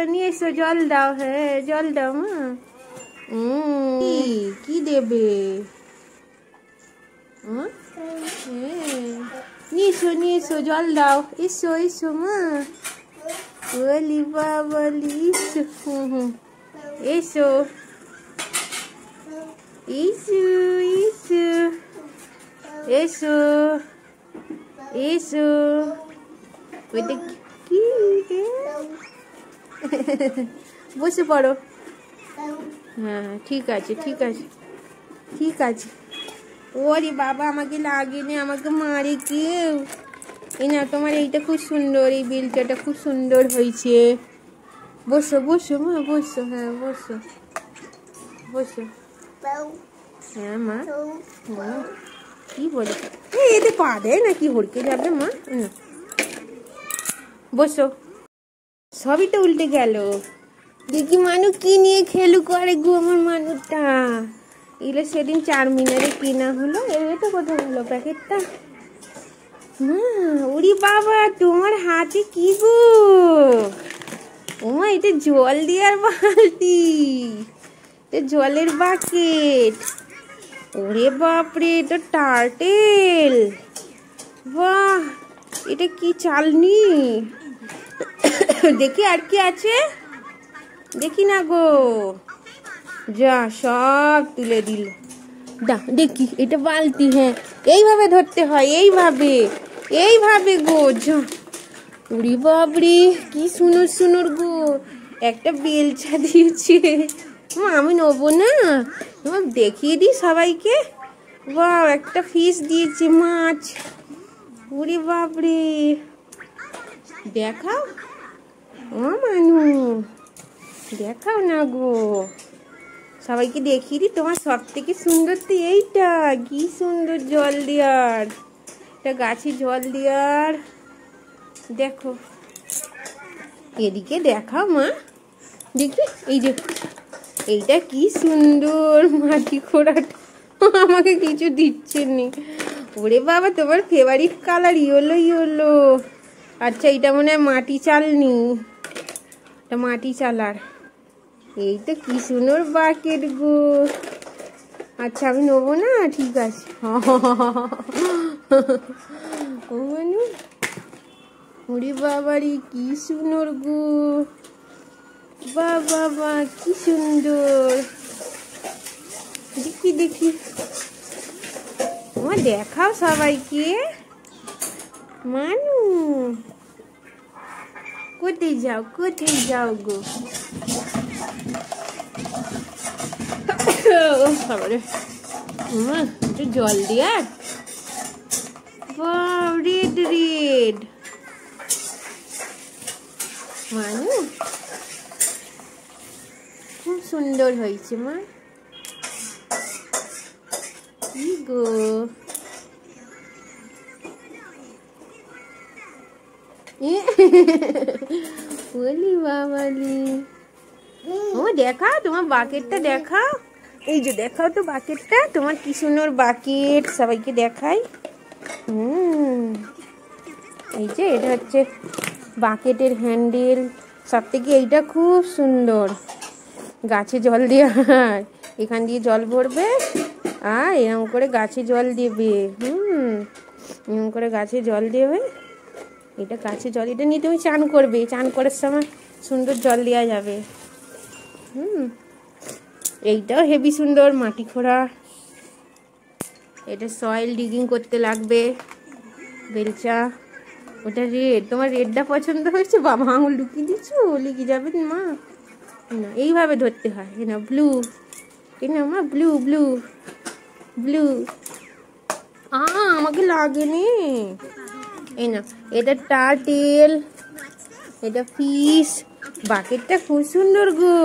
নিয়ে এসো, জল দাও। হ্যাঁ জল দাও মা। কি দেবে? নিয়ে এসো জল দাও। এসো এসো মা। বলি বাবলি এসো। এসো এসো এসো এসো। ওইটা কি? বসে পড়ো। হ্যাঁ ঠিক আছে ঠিক আছে ঠিক আছে। ওরে বাবা, আমাকে লাগেনি, আমাকে মারে কেউ। এই না, তোমার এইটা খুব সুন্দর, এই বেলচাটা খুব সুন্দর হয়েছে। বসো বসো মা, বসো। হ্যাঁ বসো বসো। হ্যাঁ মা। কি বলে? এতে পা দেয় নাকি? হড়কে যাবে মা। বসো। সবই তো উল্টে গেল। দেখি মানু কি নিয়ে খেলু করে গো আমার মানুষটা। এগুলো সেদিন 4 মিনারে কেনা হলো। এটা কোথায় হলো প্যাকেটটা? ওরে বাবা, তোমার হাতে কি গো? ওমা, এটা জল দেওয়ার বালতি, এটা জলের বাকেট। ওরে বাপরে, এটা টার্টেল। বাহ, এটা কি চালনি? দেখি আর কি আছে, দেখি না গো। যা, সব তুলে দিল। দেখি, এটা বালতি। হ্যাঁ, এইভাবে ধরতে হয়, এইভাবে এইভাবে গো। যা, উড়ি বাবরি, কি সুন্দর সুন্দর গো। একটা বেলচা দিয়েছে। আমি নেবো না, তোমার দেখিয়ে দিই সবাইকে। বাহ, একটা ফিশ দিয়েছে, মাছ। উড়ি বাবরি, দেখাও ও মানু, দেখাও না গো, সবাইকে দেখিয়ে দিই। তোমার সব থেকে সুন্দর তো এইটা। কি সুন্দর জল দেওয়ার, এটা গাছে জল দেওয়ার। দেখো, এদিকে দেখাও মা, দেখি। এই যে এইটা কি সুন্দর মাটি খোঁড়াটা, আমাকে কিছু দিচ্ছে নি। ওরে বাবা, তোমার ফেভারিট কালার ইয়েলো ইয়েলো। আচ্ছা, এটা মনে হয় মাটি চালনি, এটা মাটি চালার। এই তো কি সুন্দর বাকেট গো। আচ্ছা, আমি নেবো না, ঠিক আছে। ও মানু, ওরে বাবারি, কি সুন্দর গো। বাবা, কি সুন্দর। দেখি দেখি, তোমার দেখাও সবাইকে। মানু, কোথায় যাও গো? একটু জল দিয়া। রেড রেড মানু, খুব সুন্দর হয়েছে মা। কি গো, বলি বাবালি। ও দেখাও, তোমার বাকেটটা দেখাও। এই যে দেখাও তো বাকেটটা, তোমার কি সুন্দর বাকেট, সবাইকে দেখাই। এই যে এটা হচ্ছে বাকেটের হ্যান্ডেল। সব থেকে এইটা খুব সুন্দর, গাছে জল দেওয়া। এখান দিয়ে জল ভরবে আর এরকম করে গাছে জল দেবে। এরকম করে গাছে জল দেবে। এটা গাছে জল, এটা নিয়ে তুমি চান করবে, চান করার সময় সুন্দর জল দেওয়া যাবে। এইটাও হেভি সুন্দর, মাটি খোঁড়া। এটা সয়েল ডিগিং করতে লাগবে, বেলচা। ওটা রেড, তোমার রেডটা পছন্দ হয়েছে? বাবা, আঙুল ঢুকিয়ে দিচ্ছ, লিখে যাবে মা। না, এইভাবে ধরতে হয়। না, ব্লু, এই না মা, ব্লু ব্লু ব্লু। আমাকে লাগেনি। এই না, এটা টার্টেল, এটা ফিশ। বাকেটটা খুব সুন্দর গো,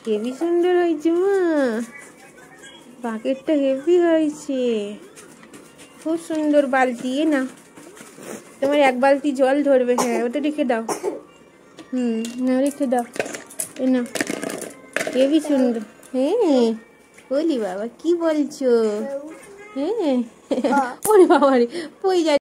হেভি সুন্দর হয়েছে মা। বাকেটটা হেভি হয়েছে, খুব সুন্দর বালতি। না, তোমার 1 বালতি জল ধরবে। হ্যাঁ, ওটা রেখে দাও। না, রেখে দাও। এই না, হেভি সুন্দর। হ্যাঁ, বলি বাবা, কি বলছো? হ্যাঁ, ওরে বাবা রে, পড়ে যাচ্ছে।